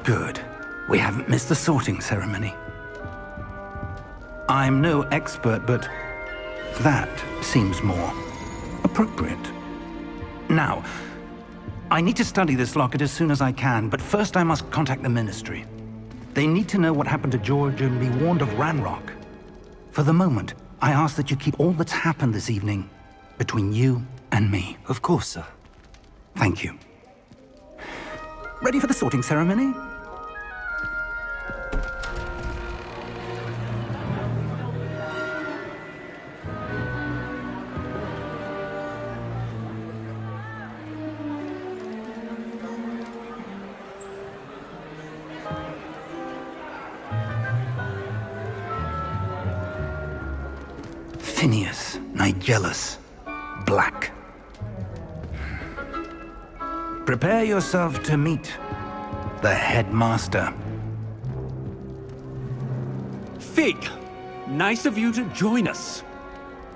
Good. We haven't missed the sorting ceremony. I'm no expert, but that seems more appropriate. Now, I need to study this locket as soon as I can, but first I must contact the Ministry. They need to know what happened to George and be warned of Ranrock. For the moment, I ask that you keep all that's happened this evening between you and me. Of course, sir. Thank you. Ready for the sorting ceremony? Phineas, Nigellus, Black. Prepare yourself to meet the headmaster. Fig, nice of you to join us.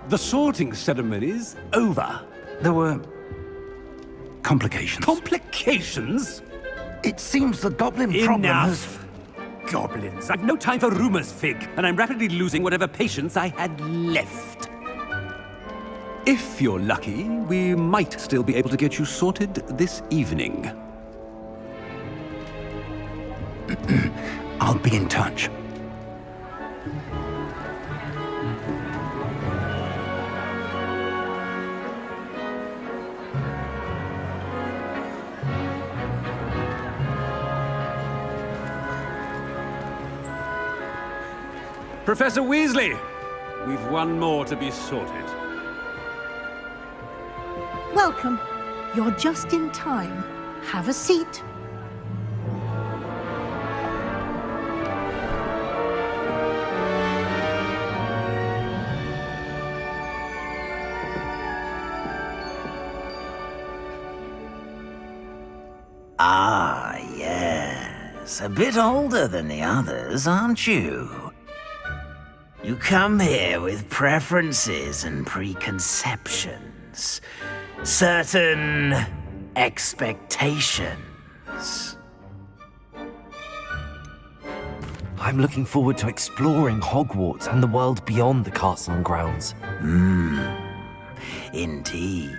The sorting ceremony's over. There were complications. Complications? It seems the goblin problem has... Enough! Goblins. I've no time for rumors, Fig, and I'm rapidly losing whatever patience I had left. If you're lucky, we might still be able to get you sorted this evening. I'll be in touch. Professor Weasley, we've one more to be sorted. Welcome. You're just in time. Have a seat. Ah, yes. A bit older than the others, aren't you? You come here with preferences and preconceptions. Certain expectations. I'm looking forward to exploring Hogwarts and the world beyond the castle and grounds. Indeed.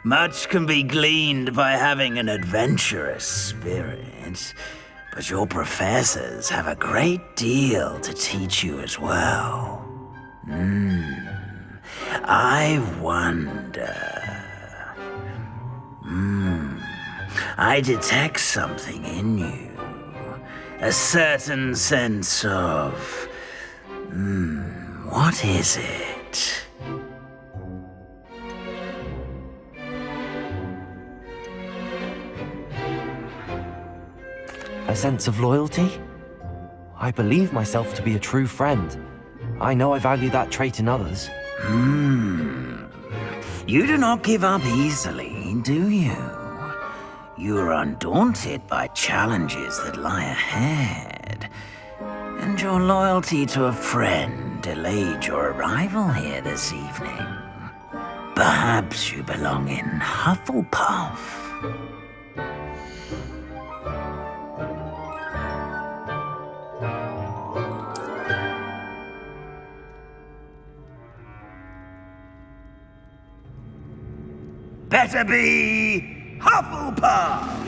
Much can be gleaned by having an adventurous spirit, but your professors have a great deal to teach you as well. I wonder... I detect something in you. A certain sense of... what is it? A sense of loyalty? I believe myself to be a true friend. I know I value that trait in others. You do not give up easily, do you? You are undaunted by challenges that lie ahead. And your loyalty to a friend delayed your arrival here this evening. Perhaps you belong in Hufflepuff. Better be Hufflepuff!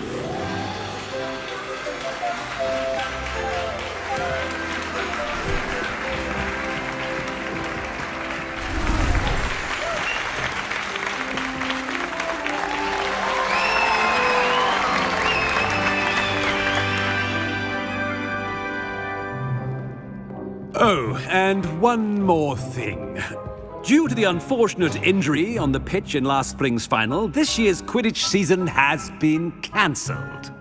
Oh, and one more thing. Due to the unfortunate injury on the pitch in last spring's final, this year's Quidditch season has been cancelled.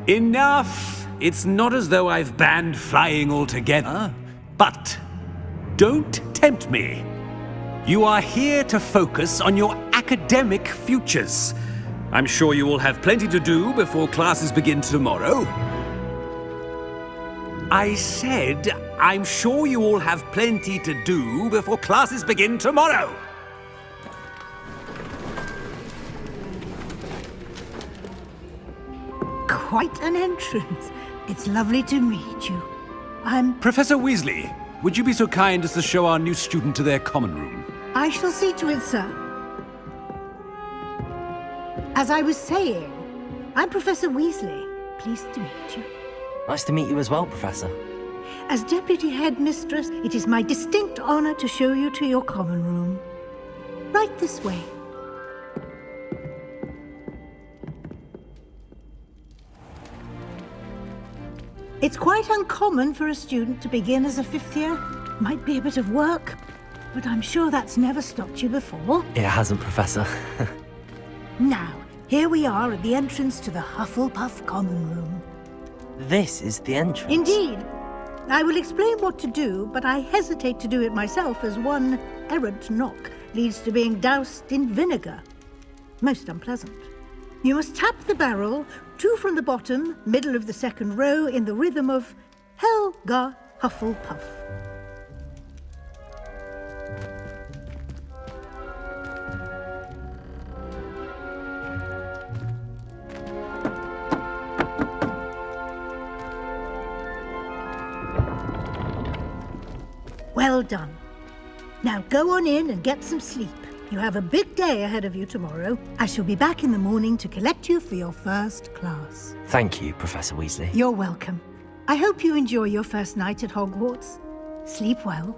Enough! It's not as though I've banned flying altogether, but don't tempt me. You are here to focus on your academic futures. I'm sure you will have plenty to do before classes begin tomorrow. I said, I'm sure you all have plenty to do before classes begin tomorrow. quite an entrance. It's lovely to meet you. Professor Weasley, would you be so kind as to show our new student to their common room? I shall see to it, sir. As I was saying, I'm Professor Weasley. Pleased to meet you. Nice to meet you as well, Professor. As Deputy Headmistress, it is my distinct honor to show you to your common room. Right this way. It's quite uncommon for a student to begin as a fifth year. Might be a bit of work, but I'm sure that's never stopped you before. It hasn't, Professor. Now, here we are at the entrance to the Hufflepuff common room. This is the entrance. Indeed. I will explain what to do, but I hesitate to do it myself as one errant knock leads to being doused in vinegar. Most unpleasant. You must tap the barrel, 2 from the bottom, middle of the second row, in the rhythm of Helga Hufflepuff. Well done. Now go on in and get some sleep. You have a big day ahead of you tomorrow. I shall be back in the morning to collect you for your first class. Thank you, Professor Weasley. You're welcome. I hope you enjoy your first night at Hogwarts. Sleep well.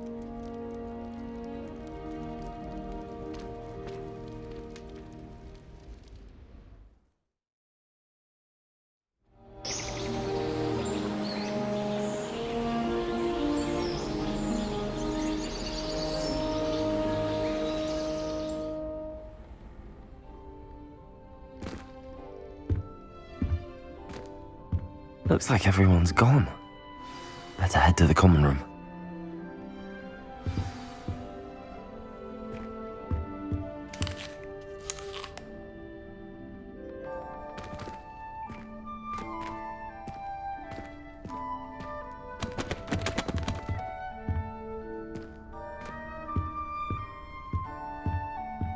Looks like everyone's gone. Better head to the common room.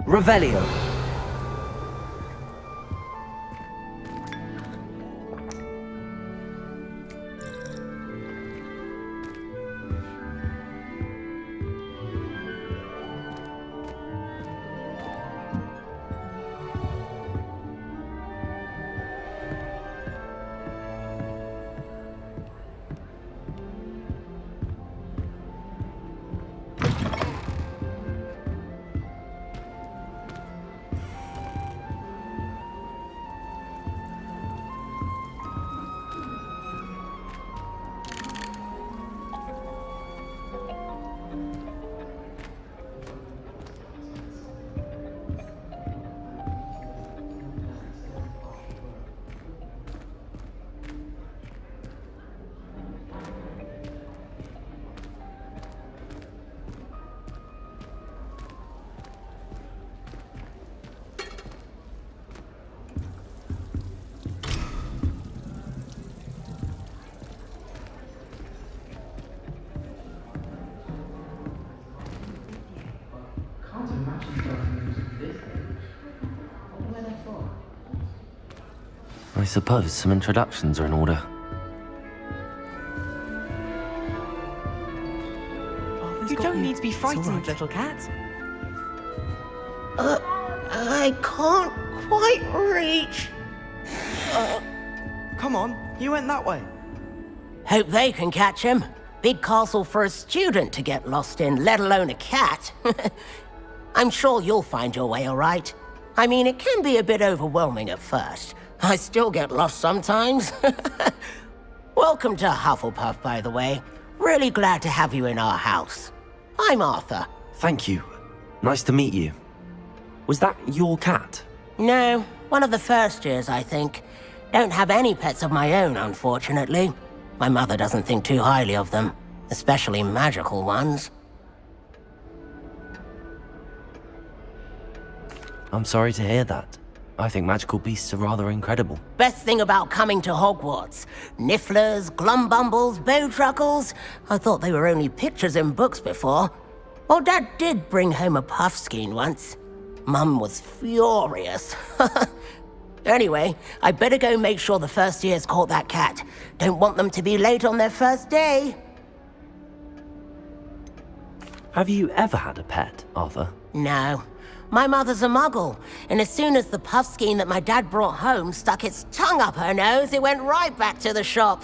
Revelio. I suppose some introductions are in order. You don't need to be frightened, little cat. I can't quite reach. Come on, you went that way. Hope they can catch him. Big castle for a student to get lost in, let alone a cat. I'm sure you'll find your way all right. I mean, it can be a bit overwhelming at first. I still get lost sometimes. Welcome to Hufflepuff, by the way. Really glad to have you in our house. I'm Arthur. Thank you. Nice to meet you. Was that your cat? No, one of the first years, I think. Don't have any pets of my own, unfortunately. My mother doesn't think too highly of them, especially magical ones. I'm sorry to hear that. I think magical beasts are rather incredible. Best thing about coming to Hogwarts. Nifflers, glumbumbles, bowtruckles. I thought they were only pictures in books before. Well, Dad did bring home a puffskein once. Mum was furious. Anyway, I better go make sure the first year's caught that cat. Don't want them to be late on their first day. Have you ever had a pet, Arthur? No. My mother's a muggle, and as soon as the puffskein that my dad brought home stuck its tongue up her nose, it went right back to the shop.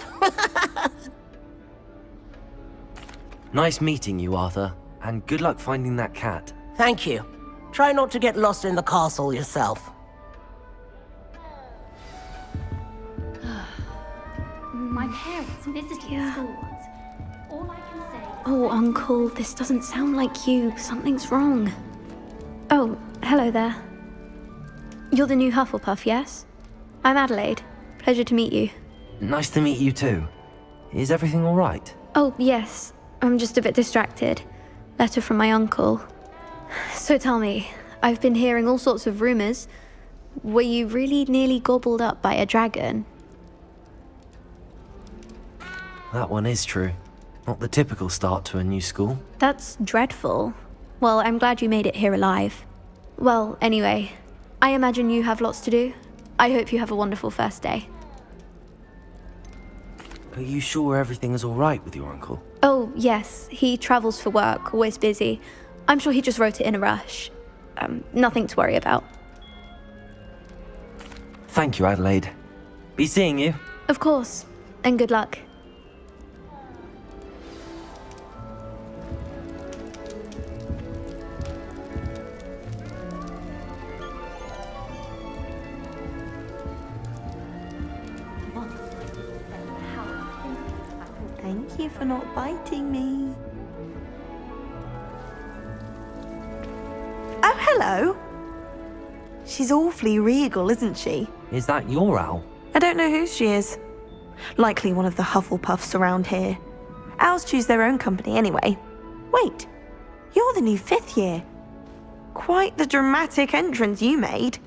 Nice meeting you, Arthur. And good luck finding that cat. Thank you. Try not to get lost in the castle yourself. My parents visited school once. All I can say is... Oh, Uncle, this doesn't sound like you. Something's wrong. Oh, hello there. You're the new Hufflepuff, yes? I'm Adelaide. Pleasure to meet you. Nice to meet you too. Is everything all right? Oh, yes. I'm just a bit distracted. Letter from my uncle. So tell me, I've been hearing all sorts of rumors. Were you really nearly gobbled up by a dragon? That one is true. Not the typical start to a new school. That's dreadful. Well, I'm glad you made it here alive. Well, anyway, I imagine you have lots to do. I hope you have a wonderful first day. Are you sure everything is all right with your uncle? Oh, yes. He travels for work, always busy. I'm sure he just wrote it in a rush. Nothing to worry about. Thank you, Adelaide. Be seeing you. Of course. And good luck. Thank you for not biting me. Oh, hello. She's awfully regal, isn't she? Is that your owl? I don't know who she is. Likely one of the Hufflepuffs around here. Owls choose their own company anyway. Wait, you're the new 5th year. Quite the dramatic entrance you made.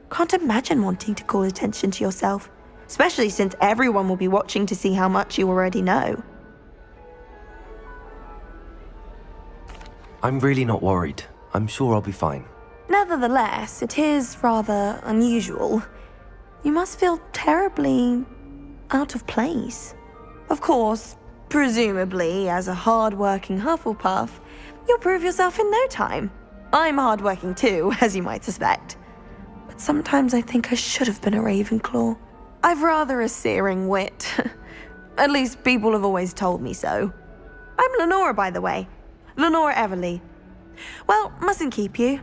Can't imagine wanting to call attention to yourself, especially since everyone will be watching to see how much you already know. I'm really not worried. I'm sure I'll be fine. Nevertheless, it is rather unusual. You must feel terribly out of place. Of course, presumably, as a hard-working Hufflepuff, you'll prove yourself in no time. I'm hard-working too, as you might suspect. But sometimes I think I should have been a Ravenclaw. I've rather a searing wit. At least people have always told me so. I'm Lenora, by the way. Lenora Everly. Well, mustn't keep you.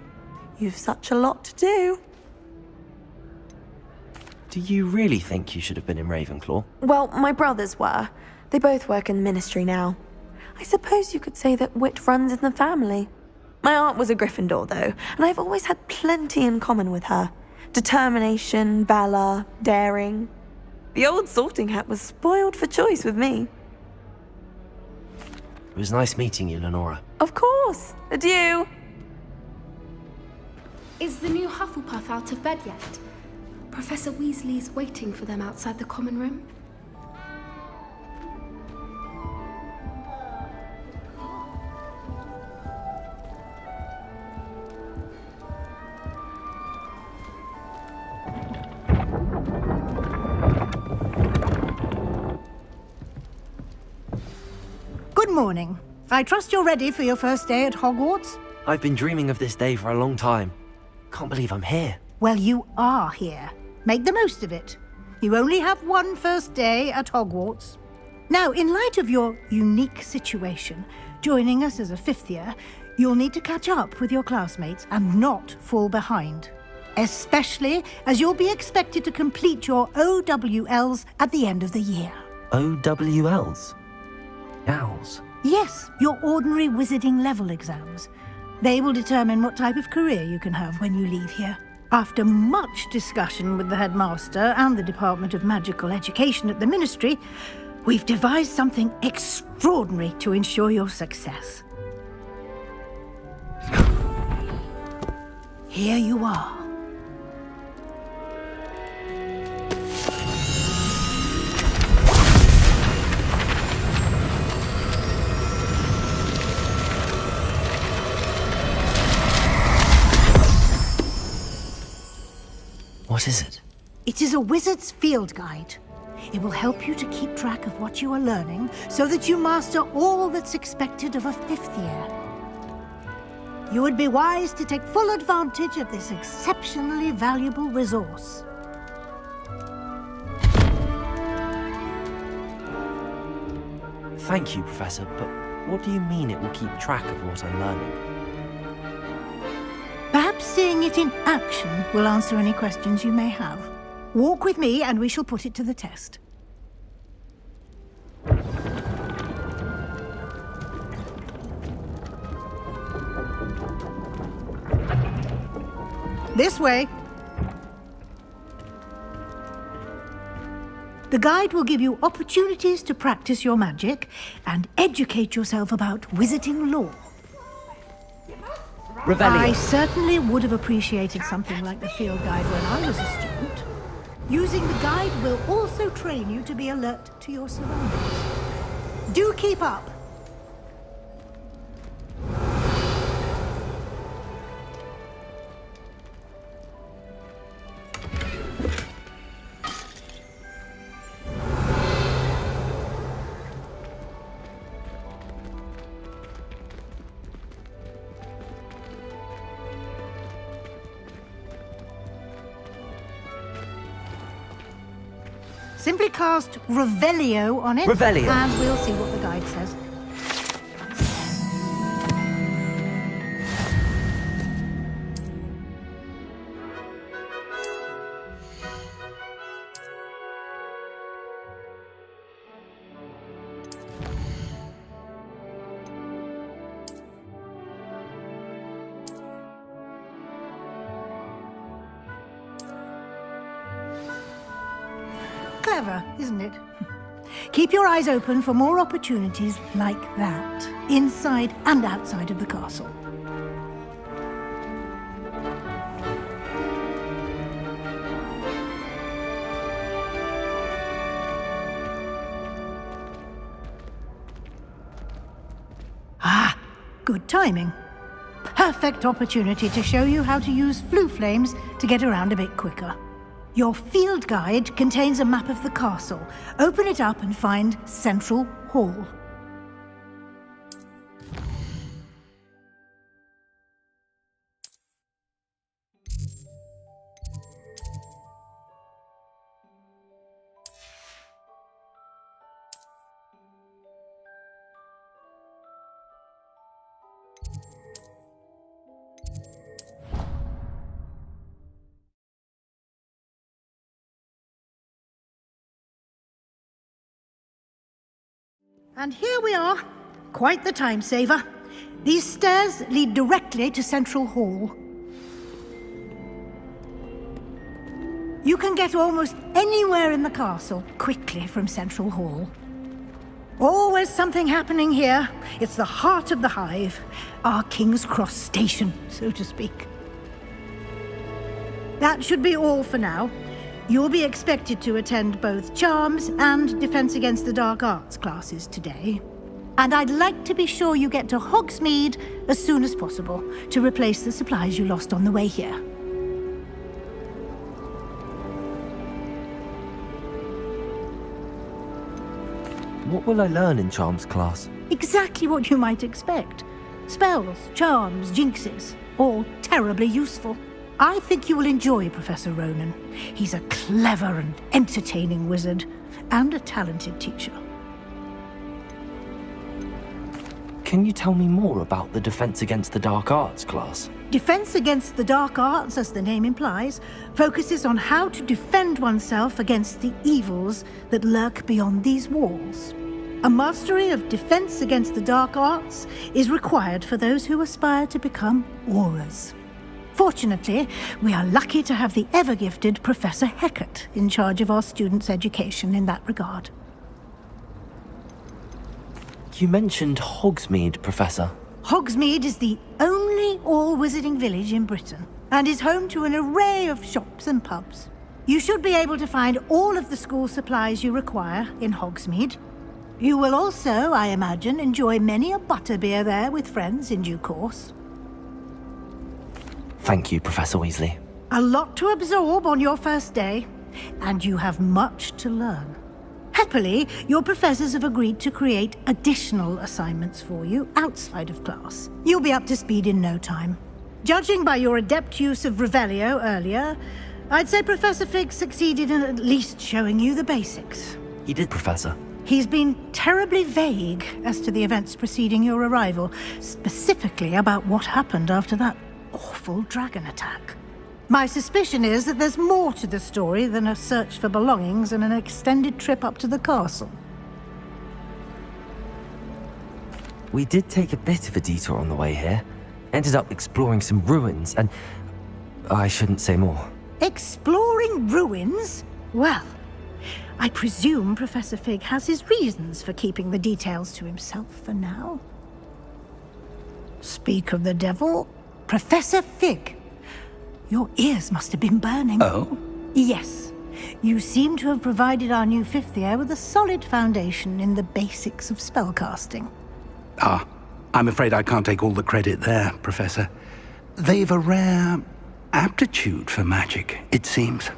You've such a lot to do. Do you really think you should have been in Ravenclaw? Well, my brothers were. They both work in the ministry now. I suppose you could say that wit runs in the family. My aunt was a Gryffindor, though, and I've always had plenty in common with her. Determination, valor, daring. The old sorting hat was spoiled for choice with me. It was nice meeting you, Lenora. Of course. Adieu. Is the new Hufflepuff out of bed yet? Professor Weasley's waiting for them outside the common room. Good morning. I trust you're ready for your first day at Hogwarts? I've been dreaming of this day for a long time. Can't believe I'm here. Well, you are here. Make the most of it. You only have one first day at Hogwarts. Now, in light of your unique situation, joining us as a 5th year, you'll need to catch up with your classmates and not fall behind. Especially as you'll be expected to complete your OWLs at the end of the year. OWLs? Owls? Yes, your ordinary wizarding level exams. They will determine what type of career you can have when you leave here. After much discussion with the headmaster and the Department of Magical Education at the Ministry, we've devised something extraordinary to ensure your success. Here you are. What is it? It is a wizard's field guide. It will help you to keep track of what you are learning so that you master all that's expected of a 5th year. You would be wise to take full advantage of this exceptionally valuable resource. Thank you, Professor, but what do you mean it will keep track of what I'm learning? Perhaps seeing it in action will answer any questions you may have. Walk with me and we shall put it to the test. This way. The guide will give you opportunities to practice your magic and educate yourself about wizarding lore. Revelio. I certainly would have appreciated something like the field guide when I was a student. Using the guide will also train you to be alert to your surroundings. Do keep up. Simply cast Revelio on it, Revelio. and we'll see what the guide says. Clever, isn't it? Keep your eyes open for more opportunities like that, inside and outside of the castle. Ah, good timing. Perfect opportunity to show you how to use flue flames to get around a bit quicker. Your field guide contains a map of the castle. Open it up and find Central Hall. And here we are. Quite the time saver. These stairs lead directly to Central Hall. You can get almost anywhere in the castle quickly from Central Hall. Always something happening here. It's the heart of the hive. Our King's Cross station, so to speak. That should be all for now. You'll be expected to attend both Charms and Defense Against the Dark Arts classes today. And I'd like to be sure you get to Hogsmeade as soon as possible to replace the supplies you lost on the way here. What will I learn in Charms class? Exactly what you might expect. Spells, charms, jinxes, all terribly useful. I think you will enjoy Professor Ronan. He's a clever and entertaining wizard, and a talented teacher. Can you tell me more about the Defense Against the Dark Arts class? Defense Against the Dark Arts, as the name implies, focuses on how to defend oneself against the evils that lurk beyond these walls. A mastery of Defense Against the Dark Arts is required for those who aspire to become Aurors. Fortunately, we are lucky to have the ever-gifted Professor Hecat in charge of our students' education in that regard. You mentioned Hogsmeade, Professor. Hogsmeade is the only all-wizarding village in Britain, and is home to an array of shops and pubs. You should be able to find all of the school supplies you require in Hogsmeade. You will also, I imagine, enjoy many a butterbeer there with friends in due course. Thank you, Professor Weasley. A lot to absorb on your first day. and you have much to learn. Happily, your professors have agreed to create additional assignments for you outside of class. You'll be up to speed in no time. Judging by your adept use of Revelio earlier, I'd say Professor Fig succeeded in at least showing you the basics. He did, Professor. He's been terribly vague as to the events preceding your arrival, specifically about what happened after that awful dragon attack. My suspicion is that there's more to the story than a search for belongings and an extended trip up to the castle. We did take a bit of a detour on the way here. Ended up exploring some ruins, and I shouldn't say more. Exploring ruins? Well, I presume Professor Fig has his reasons for keeping the details to himself for now. Speak of the devil, Professor Fig. Your ears must have been burning. Oh? Yes. You seem to have provided our new fifth year with a solid foundation in the basics of spellcasting. Ah, I'm afraid I can't take all the credit there, Professor. They've a rare aptitude for magic, it seems.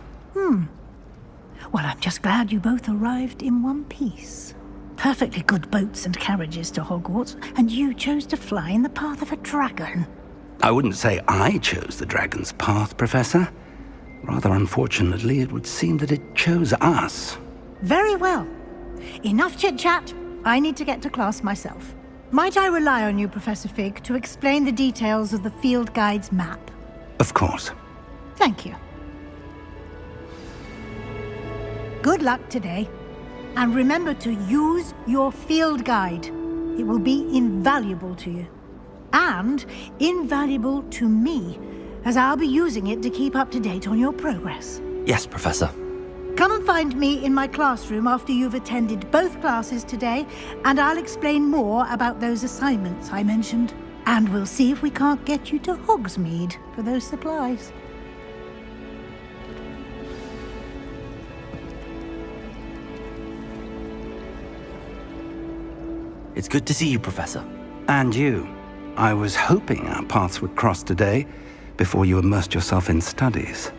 Well, I'm just glad you both arrived in one piece. Perfectly good boats and carriages to Hogwarts, and you chose to fly in the path of a dragon. I wouldn't say I chose the dragon's path, Professor. Rather unfortunately, it would seem that it chose us. Very well. Enough chit-chat. I need to get to class myself. Might I rely on you, Professor Fig, to explain the details of the field guide's map? Of course. Thank you. Good luck today. And remember to use your field guide. It will be invaluable to you. And invaluable to me, as I'll be using it to keep up to date on your progress. Yes, Professor. Come and find me in my classroom after you've attended both classes today, and I'll explain more about those assignments I mentioned. And we'll see if we can't get you to Hogsmeade for those supplies. It's good to see you, Professor. And you. I was hoping our paths would cross today, before you immersed yourself in studies.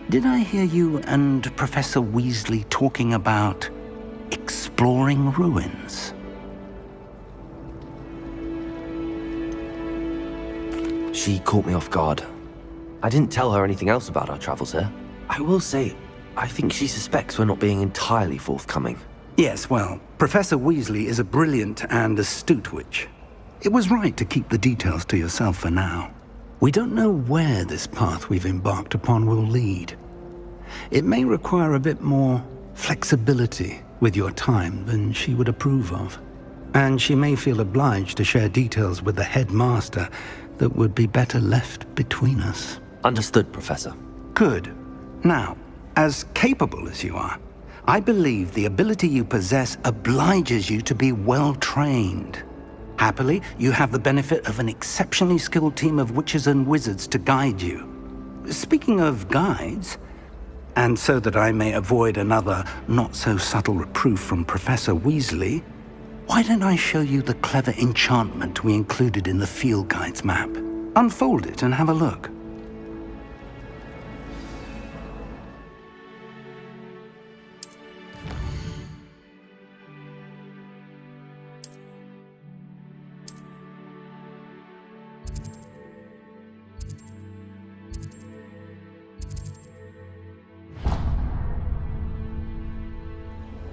Did I hear you and Professor Weasley talking about exploring ruins? She caught me off guard. I didn't tell her anything else about our travels here. I will say, I think she suspects we're not being entirely forthcoming. Yes, well, Professor Weasley is a brilliant and astute witch. It was right to keep the details to yourself for now. We don't know where this path we've embarked upon will lead. It may require a bit more flexibility with your time than she would approve of. And she may feel obliged to share details with the headmaster that would be better left between us. Understood, Professor. Good. Now, as capable as you are, I believe the ability you possess obliges you to be well trained. Happily, you have the benefit of an exceptionally skilled team of witches and wizards to guide you. Speaking of guides, and so that I may avoid another not-so-subtle reproof from Professor Weasley, why don't I show you the clever enchantment we included in the field guide's map? Unfold it and have a look.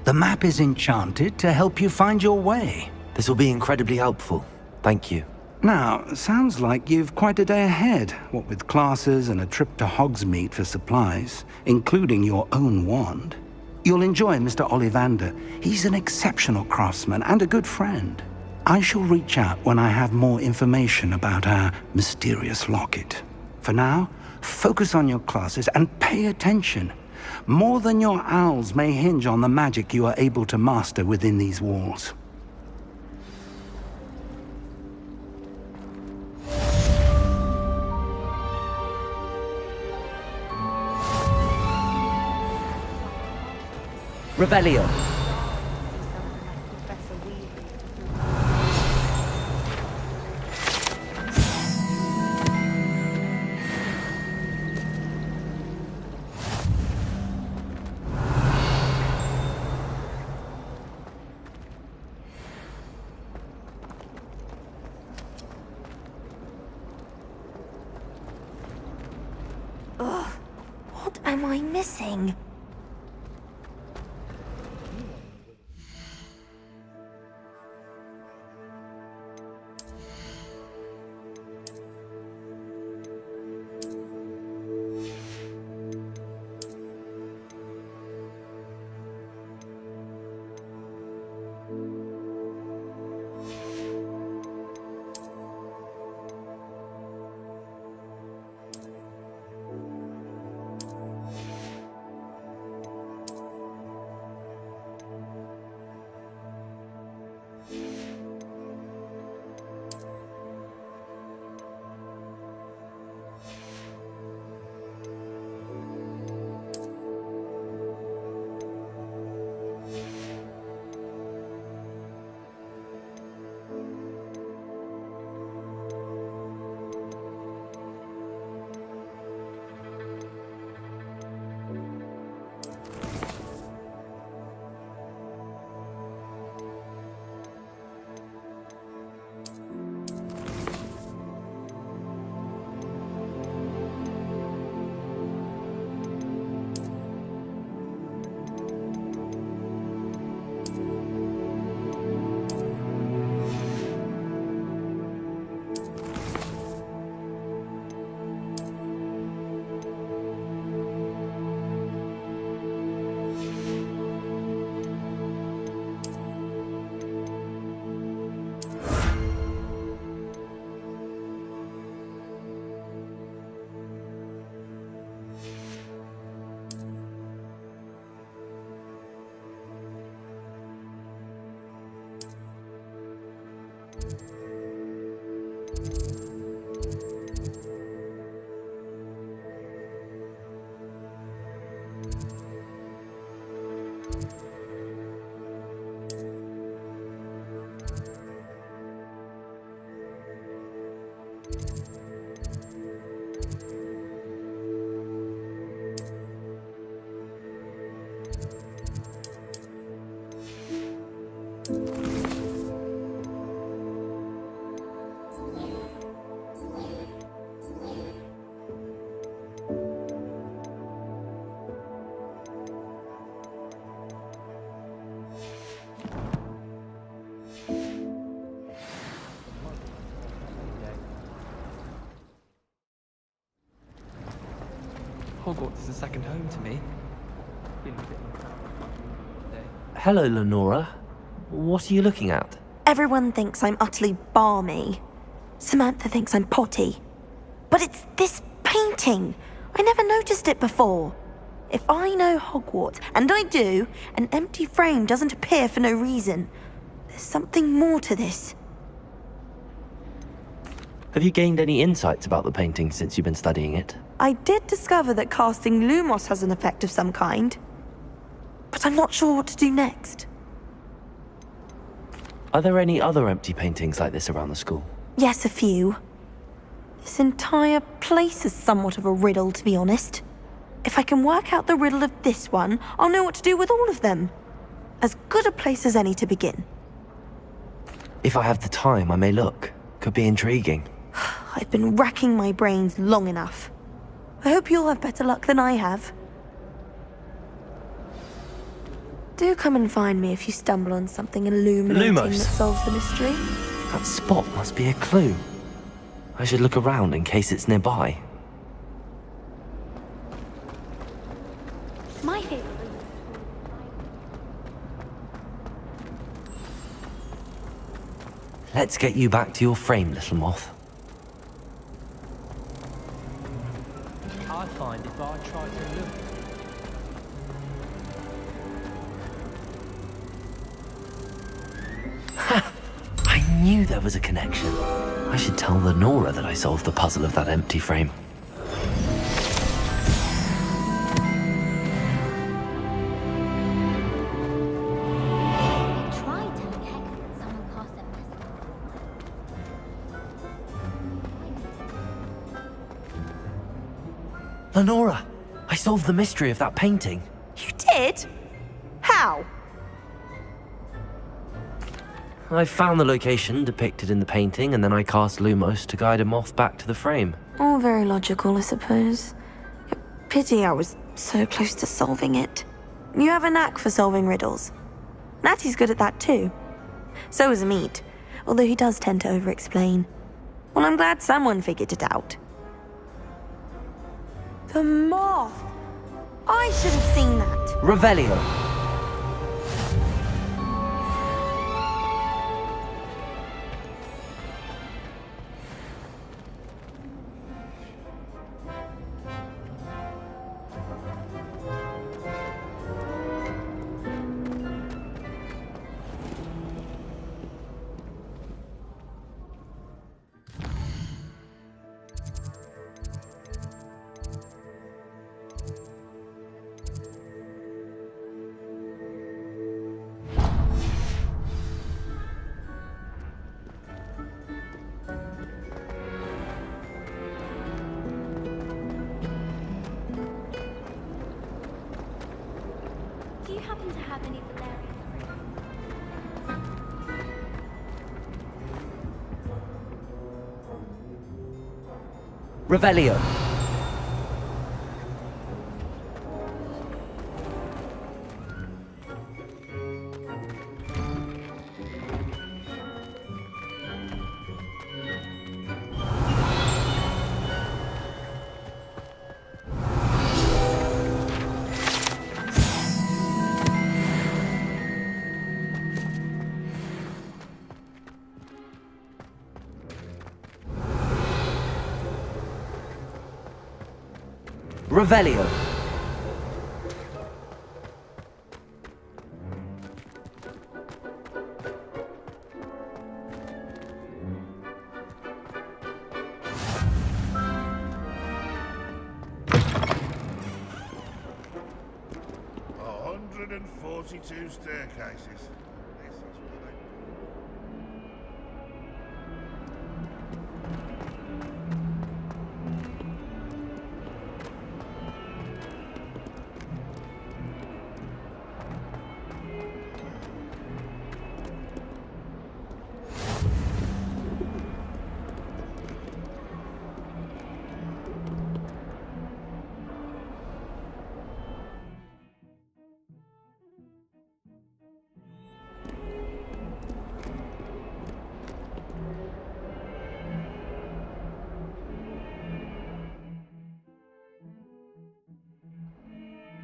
The map is enchanted to help you find your way. This will be incredibly helpful. Thank you. Now, sounds like you've quite a day ahead, what with classes and a trip to Hogsmeade for supplies, including your own wand. You'll enjoy Mr. Ollivander. He's an exceptional craftsman and a good friend. I shall reach out when I have more information about our mysterious locket. For now, focus on your classes and pay attention. More than your owls may hinge on the magic you are able to master within these walls. Revelio. am I missing? Hogwarts is a second home to me. Hello, Lenora. What are you looking at? Everyone thinks I'm utterly balmy. Samantha thinks I'm potty. But it's this painting. I never noticed it before. If I know Hogwarts, and I do, an empty frame doesn't appear for no reason. There's something more to this. Have you gained any insights about the painting since you've been studying it? I did discover that casting Lumos has an effect of some kind. But I'm not sure what to do next. Are there any other empty paintings like this around the school? Yes, a few. This entire place is somewhat of a riddle, to be honest. If I can work out the riddle of this one, I'll know what to do with all of them. As good a place as any to begin. If I have the time, I may look. Could be intriguing. I've been racking my brains long enough. I hope you'll have better luck than I have. Do come and find me if you stumble on something illuminating Lumos. that solves the mystery. That spot must be a clue. I should look around in case it's nearby. My favorite. Let's get you back to your frame, little moth. I find if I try to look. I knew there was a connection. I should tell Lenora that I solved the puzzle of that empty frame. Lenora, I solved the mystery of that painting. You did? How? I found the location depicted in the painting, and then I cast Lumos to guide a moth back to the frame. All very logical, I suppose. Pity I was so close to solving it. You have a knack for solving riddles. Natty's good at that too. So is Amit, although he does tend to over-explain. Well, I'm glad someone figured it out. The moth! I should have seen that! Revelio. Do you happen to have any valerian? Revelio. Revelio. "142 staircases.